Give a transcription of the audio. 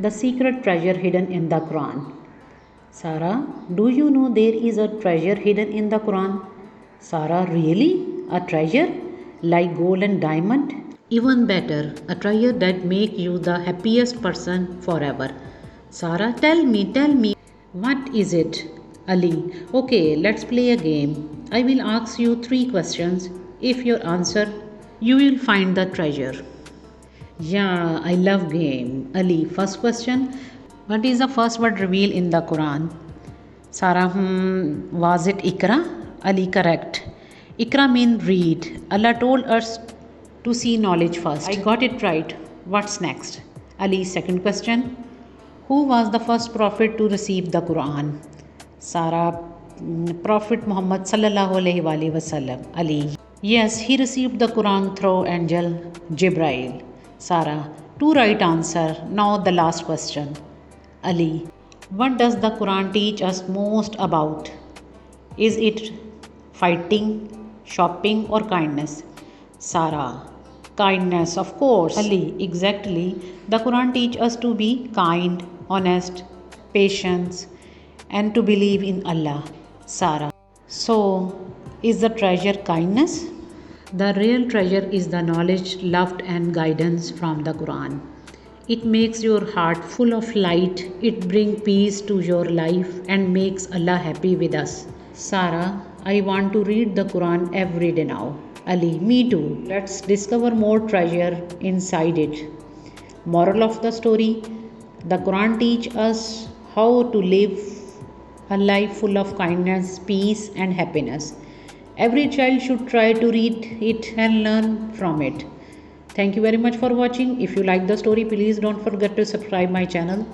the secret treasure hidden in the Quran. Sarah, do you know there is a treasure hidden in the Quran? Sarah, really? A treasure? Like gold and diamond? Even better, a treasure that make you the happiest person forever. Sarah, tell me, what is it? Ali, okay, let's play a game. I will ask you three questions. If you answer, you will find the treasure. Yeah, I love game. Ali, first question. What is the first word revealed in the Quran? Sarah, was it Ikra? Ali, correct. Ikra means read. Allah told us to see knowledge first. I got it right. What's next? Ali, second question. Who was the first prophet to receive the Quran? Sarah, Prophet Muhammad sallallahu alaihi wasallam. Ali, yes, he received the Quran through angel Jibrail. Sarah, two right answer. Now the last question. Ali, what does the Quran teach us most about? Is it fighting, shopping, or kindness? Sarah, kindness, of course. Ali, exactly. The Quran teaches us to be kind, honest, patient, and to believe in Allah. Sarah, so is the treasure kindness? The real treasure is the knowledge, love, and guidance from the Quran. It makes your heart full of light, it brings peace to your life, and makes Allah happy with us. Sarah, I want to read the Quran every day now. Ali, me too. Let's discover more treasure inside it. Moral of the story: the Quran teaches us how to live a life full of kindness, peace, and happiness. Every child should try to read it and learn from it. Thank you very much for watching. If you like the story, please don't forget to subscribe my channel.